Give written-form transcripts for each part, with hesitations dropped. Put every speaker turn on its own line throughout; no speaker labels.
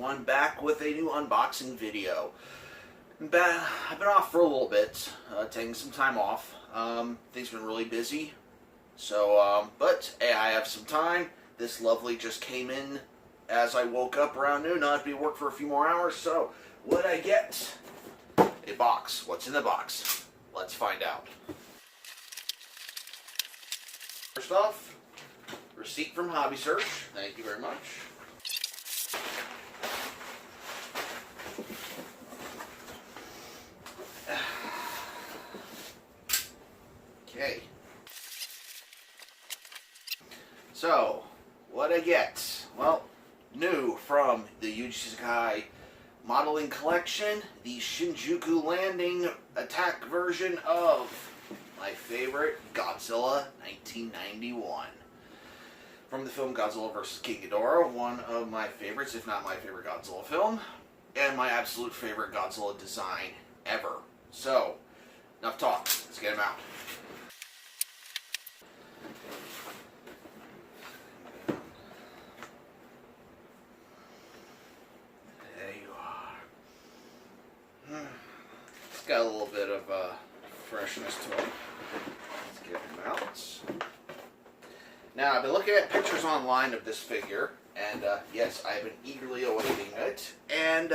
everyone, back with a new unboxing video. I've been off for a little bit, taking some time off. Things have been really busy, so, but hey, I have some time. This lovely just came in as I woke up around noon. I'll have to be at work for a few more hours, so what'd I get? A box. What's in the box? Let's find out. First off, receipt from Hobby Search. Thank you very much. Okay. So, what I get? Well, new from the Yuji Sakai modeling collection, the Shinjuku landing attack version of my favorite Godzilla 1991. From the film Godzilla vs. King Ghidorah, one of my favorites, if not my favorite Godzilla film, and my absolute favorite Godzilla design ever. So, enough talk. Let's get him out. There you are. It's got a little bit of freshness to it. Let's get him out. Now, I've been looking at pictures online of this figure, and yes, I've been eagerly awaiting it, and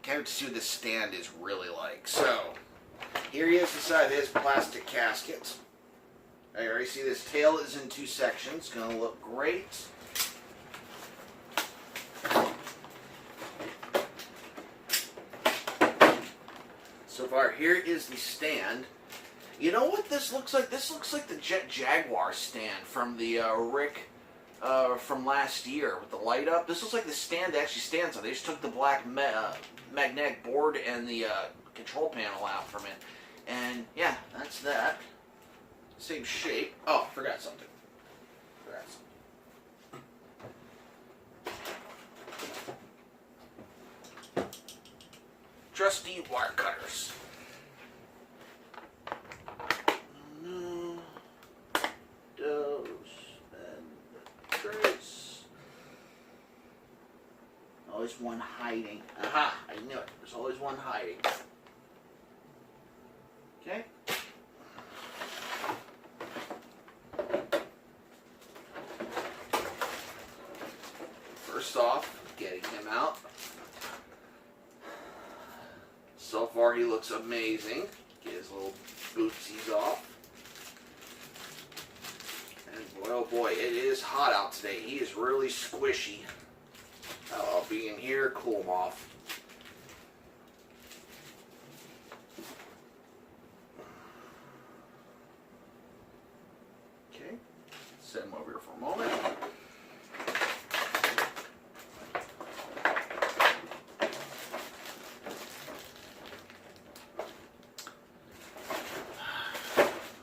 can't wait to see what this stand is really like. So, here he is inside his plastic casket. I already see this tail is in two sections. It's going to look great. So far, here is the stand. You know what this looks like? This looks like the Jet Jaguar stand from the Rick from last year with the light up. This looks like the stand that actually stands on. They just took the black magnetic board and the control panel out from it. And yeah, that's that. Same shape. Oh, forgot something. Trusty wire cutters. Always one hiding. Aha! I knew it. There's always one hiding. Okay. First off, getting him out. So far, he looks amazing. Get his little bootsies off. And boy, oh boy, it is hot out today. He is really squishy. I'll be in here, cool him off. Okay, set him over here for a moment.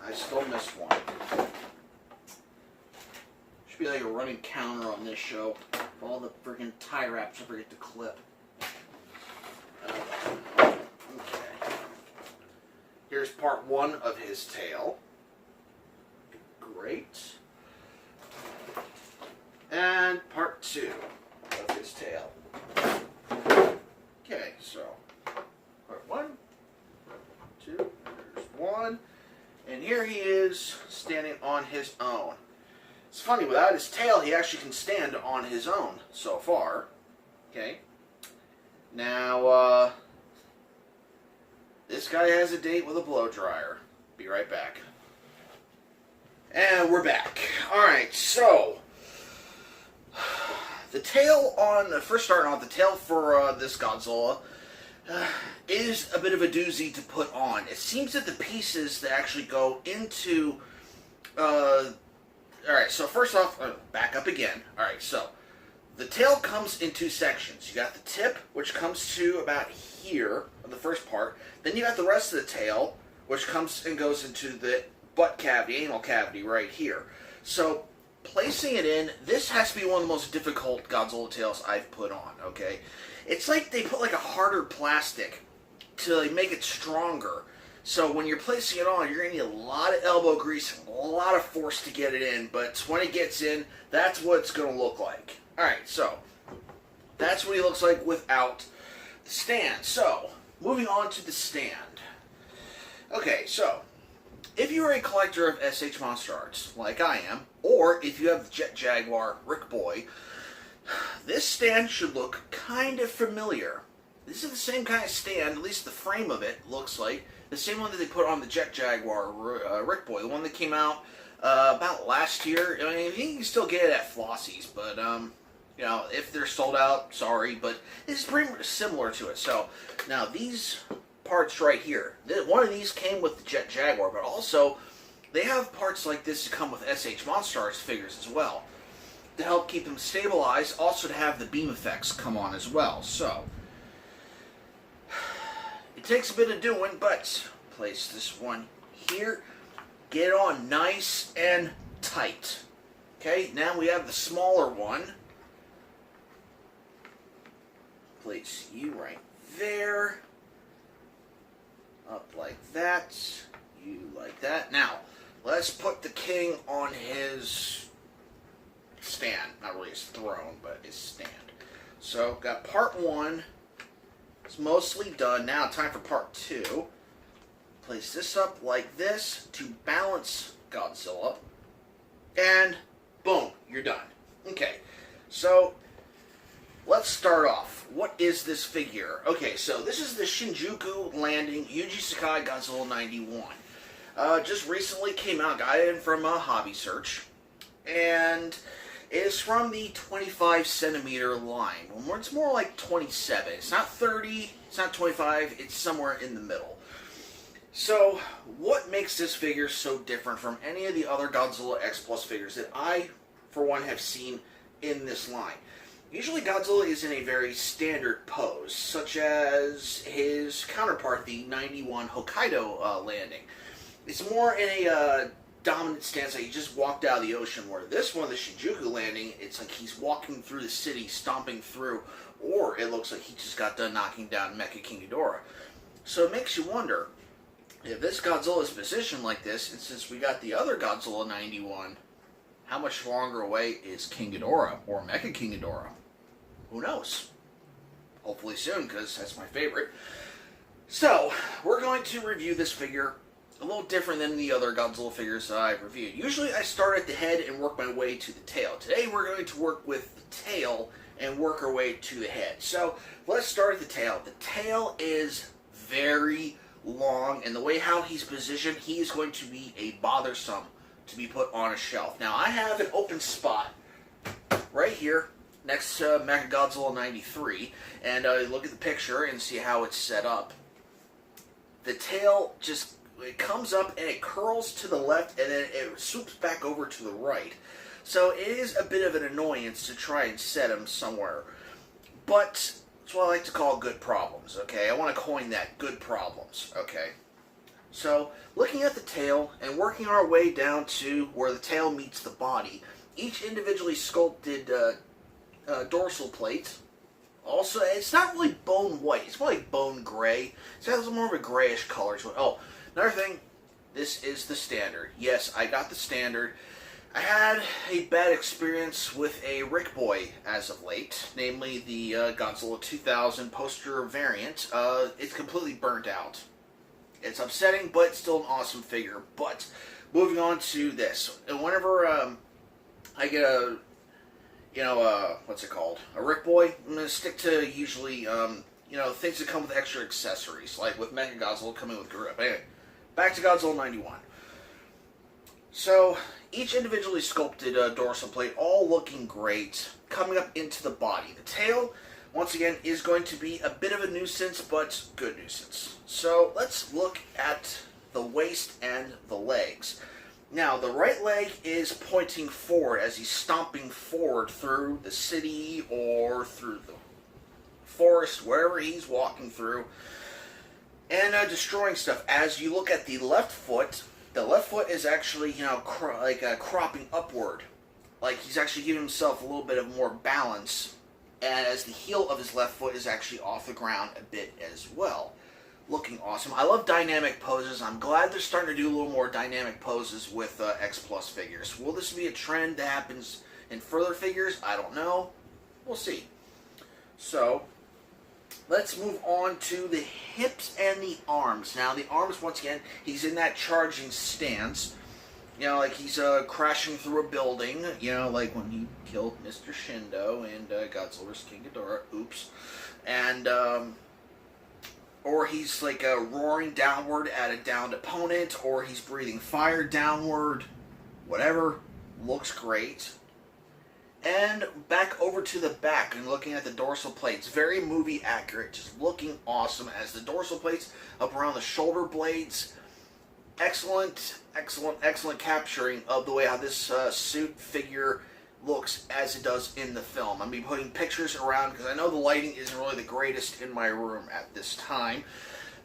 I still missed one. Should be like a running counter on this show. All the freaking tie wraps I forget to clip. Okay. Here's part one of his tail. Great. And part two of his tail. Okay, so part one, two, there's one. And here he is standing on his own. It's funny, without his tail, he actually can stand on his own so far. Okay. Now, this guy has a date with a blow dryer. Be right back. And we're back. Alright, so, the tail on, first starting off, the tail for this Godzilla is a bit of a doozy to put on. It seems that the pieces that actually go into, alright, so first off, back up again. Alright, so the tail comes in two sections. You got the tip, which comes to about here, on the first part. Then you got the rest of the tail, which comes and goes into the butt cavity, anal cavity right here. So, placing it in, this has to be one of the most difficult Godzilla tails I've put on, okay? It's like they put like a harder plastic to like, make it stronger. So when you're placing it on, you're going to need a lot of elbow grease and a lot of force to get it in. But when it gets in, that's what it's going to look like. Alright, so that's what he looks like without the stand. So, moving on to the stand. Okay, so, if you're a collector of SH Monster Arts, like I am, or if you have the Jet Jaguar Rick Boy, this stand should look kind of familiar. This is the same kind of stand, at least the frame of it looks like, the same one that they put on the Jet Jaguar Rick Boy, the one that came out about last year. I mean, you can still get it at Flossie's, but, you know, if they're sold out, sorry, but this is pretty similar to it. So, now these parts right here, one of these came with the Jet Jaguar, but also they have parts like this that come with SH Monster Arts figures as well, to help keep them stabilized, also to have the beam effects come on as well. So, it takes a bit of doing, but place this one here, get it on nice and tight. Okay, now we have the smaller one. Place you right there. Up like that. You like that. Now, let's put the king on his stand. Not really his throne, but his stand. So, got part one. It's mostly done. Now, time for part two. Place this up like this to balance Godzilla. And, boom, you're done. Okay, so let's start off. What is this figure? Okay, so this is the Shinjuku landing Yuji Sakai Godzilla 91. Just recently came out, got it in from a hobby search, and it is from the 25 centimeter line. It's more like 27. It's not 30, it's not 25, it's somewhere in the middle. So, what makes this figure so different from any of the other Godzilla X Plus figures that I, for one, have seen in this line? Usually Godzilla is in a very standard pose, such as his counterpart, the 91 Hokkaido landing. It's more in a dominant stance, like he just walked out of the ocean, where this one, the Shinjuku landing, it's like he's walking through the city, stomping through, or it looks like he just got done knocking down Mecha King Ghidorah. So it makes you wonder, if this Godzilla is positioned like this, and since we got the other Godzilla 91, how much longer away is King Ghidorah, or Mecha King Ghidorah? Who knows? Hopefully soon, because that's my favorite. So, we're going to review this figure a little different than the other Godzilla figures that I've reviewed. Usually I start at the head and work my way to the tail. Today we're going to work with the tail and work our way to the head. So, let's start at the tail. The tail is very long, and the way how he's positioned, he is going to be a bothersome to be put on a shelf. Now, I have an open spot right here next to Mechagodzilla 93, and look at the picture and see how it's set up. The tail just, it comes up and it curls to the left, and then it swoops back over to the right. So it is a bit of an annoyance to try and set him somewhere. But that's what I like to call good problems, okay? I want to coin that, good problems, okay? So, looking at the tail and working our way down to where the tail meets the body, each individually sculpted dorsal plate. Also, it's not really bone white, it's more like bone gray. It has more of a grayish color to it. Oh, another thing, this is the standard. Yes, I got the standard. I had a bad experience with a Rick Boy as of late, namely the Godzilla 2000 poster variant. It's completely burnt out. It's upsetting, but it's still an awesome figure. But, moving on to this. And whenever I get a, what's it called? A Rick Boy, I'm going to stick to usually, things that come with extra accessories, like with Mechagodzilla coming with grip. Anyway, back to Godzilla 91. So, each individually sculpted dorsal plate, all looking great, coming up into the body. The tail, once again, is going to be a bit of a nuisance, but good nuisance. So, let's look at the waist and the legs. Now, the right leg is pointing forward as he's stomping forward through the city or through the forest, wherever he's walking through, and destroying stuff. As you look at the left foot is actually, cropping upward. Like he's actually giving himself a little bit of more balance, as the heel of his left foot is actually off the ground a bit as well. Looking awesome. I love dynamic poses. I'm glad they're starting to do a little more dynamic poses with X Plus figures. Will this be a trend that happens in further figures? I don't know. We'll see. So, let's move on to the hips and the arms. Now, the arms, once again, he's in that charging stance. You know, like he's crashing through a building. You know, like when he killed Mr. Shindo and Godzilla vs. King Ghidorah. Oops. And, or he's like roaring downward at a downed opponent, or he's breathing fire downward. Whatever. Looks great. And back over to the back and looking at the dorsal plates. Very movie accurate. Just looking awesome as the dorsal plates up around the shoulder blades. Excellent, excellent, excellent capturing of the way how this suit figure looks as it does in the film. I'm going to be putting pictures around because I know the lighting isn't really the greatest in my room at this time.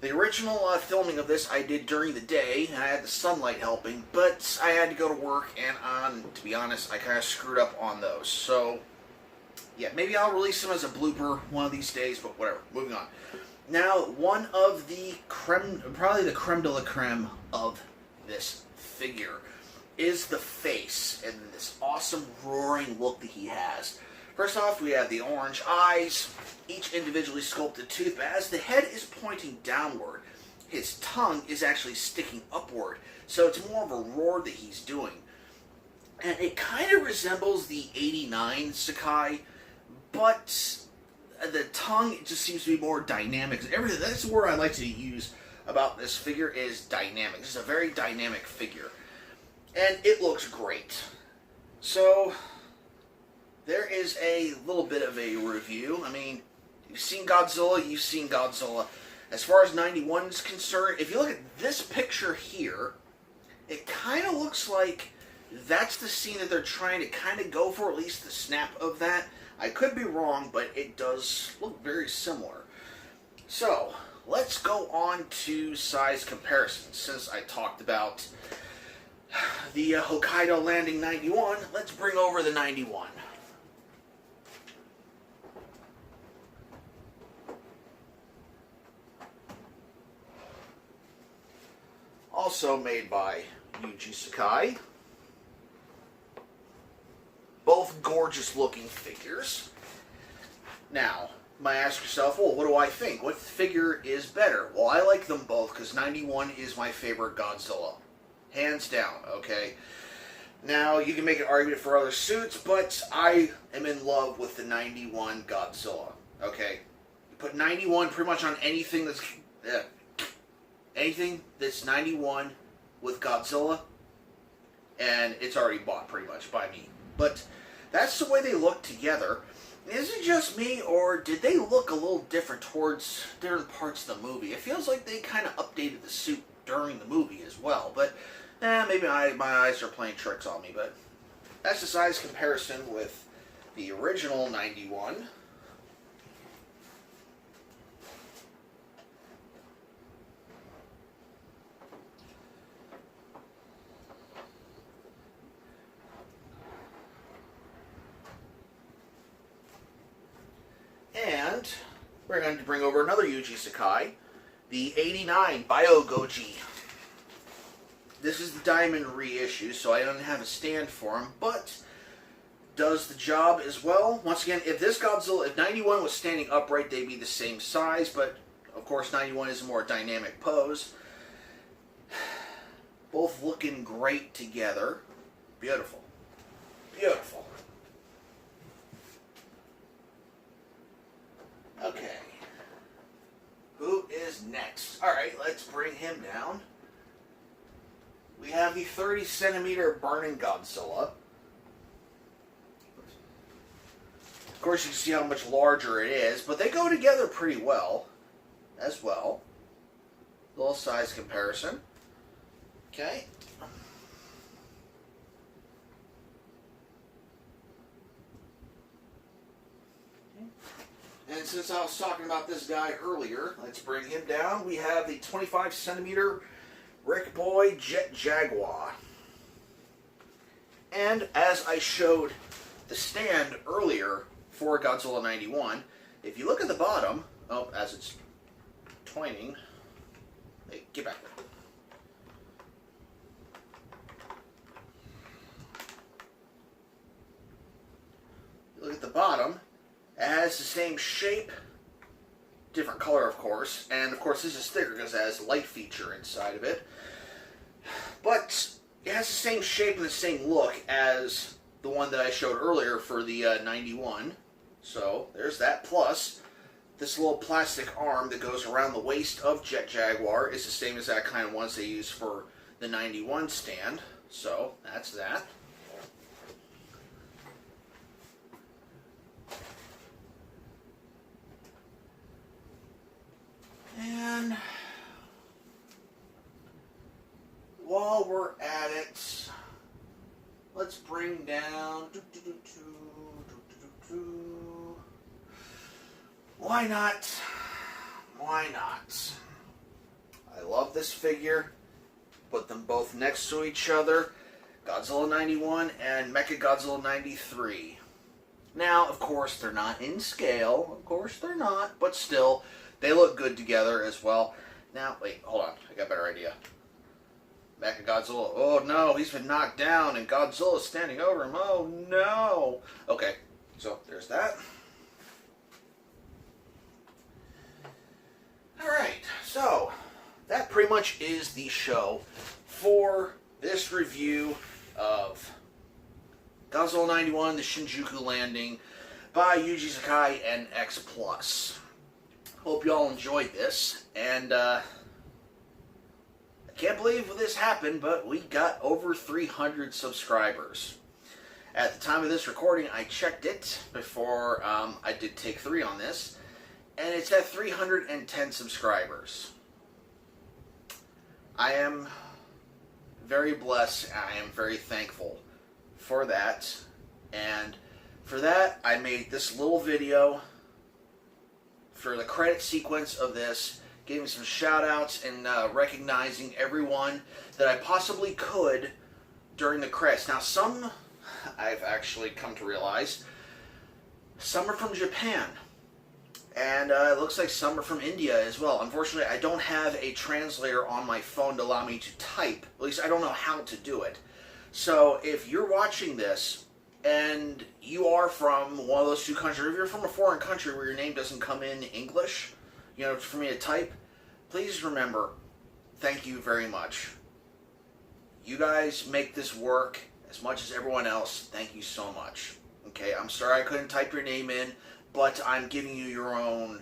The original filming of this I did during the day, and I had the sunlight helping, but I had to go to work, and to be honest, I kind of screwed up on those. So, yeah, maybe I'll release them as a blooper one of these days, but whatever. Moving on. Now, one of the probably the creme de la creme of this figure is the face and this awesome roaring look that he has. First off, we have the orange eyes, each individually sculpted tooth, but as the head is pointing downward, his tongue is actually sticking upward, so it's more of a roar that he's doing. And it kind of resembles the 89 Sakai, but the tongue just seems to be more dynamic. Everything, that's the word I like to use about this figure is dynamic. This is a very dynamic figure. And it looks great. So, there is a little bit of a review. I mean, you've seen Godzilla, you've seen Godzilla. As far as 91 is concerned, if you look at this picture here, it kind of looks like that's the scene that they're trying to kind of go for, at least the snap of that. I could be wrong, but it does look very similar. So, let's go on to size comparisons. Since I talked about the Hokkaido Landing 91, let's bring over the 91. Also made by Yuji Sakai. Both gorgeous looking figures. Now, you might ask yourself, well, what do I think? What figure is better? Well, I like them both because 91 is my favorite Godzilla. Hands down, okay? Now, you can make an argument for other suits, but I am in love with the 91 Godzilla, okay? You put 91 pretty much on anything that's... anything that's 91 with Godzilla, and it's already bought pretty much by me. But that's the way they look together. Is it just me, or did they look a little different towards different parts of the movie? It feels like they kind of updated the suit during the movie as well. But, maybe my eyes are playing tricks on me. But that's the size comparison with the original 91. And we're going to bring over another Yuji Sakai, the 89 Bio Goji. This is the Diamond reissue, so I don't have a stand for him, but does the job as well. Once again, if this Godzilla, if 91 was standing upright, they'd be the same size, but of course 91 is a more dynamic pose. Both looking great together. Beautiful. Beautiful. Okay. Who is next? Alright, let's bring him down. We have the 30 centimeter Burning Godzilla. Of course, you can see how much larger it is, but they go together pretty well as well. Little size comparison. Okay. And since I was talking about this guy earlier, let's bring him down. We have the 25 centimeter Rick Boy Jet Jaguar. And as I showed the stand earlier for Godzilla 91, if you look at the bottom, oh, as it's twining, hey, get back there. Look at the bottom, it has the same shape, different color, of course, and of course this is thicker because it has a light feature inside of it. But it has the same shape and the same look as the one that I showed earlier for the 91. So there's that. Plus, this little plastic arm that goes around the waist of Jet Jaguar is the same as that kind of ones they use for the 91 stand. So that's that. And while we're at it, let's bring down... Why not? Why not? I love this figure. Put them both next to each other. Godzilla 91 and Mechagodzilla 93. Now, of course, they're not in scale. Of course, they're not. But still, they look good together as well. Now, wait, hold on. I got a better idea. Mechagodzilla. Oh, no, he's been knocked down, and Godzilla's standing over him. Oh, no. Okay, so there's that. Alright, so that pretty much is the show for this review of Godzilla 91, the Shinjuku landing by Yuji Sakai and X+. Hope you all enjoyed this, and I can't believe this happened, but we got over 300 subscribers. At the time of this recording, I checked it before I did take 3 on this, and it's at 310 subscribers. I am very blessed, I am very thankful for that, and for that, I made this little video for the credit sequence of this, giving some shout outs and recognizing everyone that I possibly could during the credits. Now, some, I've actually come to realize, some are from Japan. And it looks like some are from India as well. Unfortunately, I don't have a translator on my phone to allow me to type. At least I don't know how to do it. So if you're watching this and you are from one of those two countries, or if you're from a foreign country where your name doesn't come in English, you know, for me to type, please remember, thank you very much. You guys make this work as much as everyone else. Thank you so much. Okay, I'm sorry I couldn't type your name in, but I'm giving you your own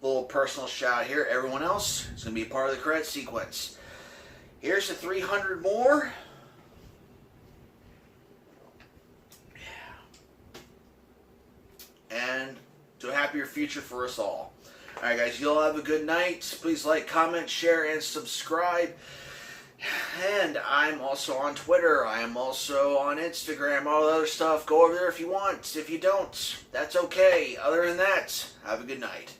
little personal shout here. Everyone else is going to be a part of the credit sequence. Here's the 300 more. And to a happier future for us all. Alright guys, you all have a good night. Please like, comment, share, and subscribe. And I'm also on Twitter. I am also on Instagram, all the other stuff. Go over there if you want. If you don't, that's okay. Other than that, have a good night.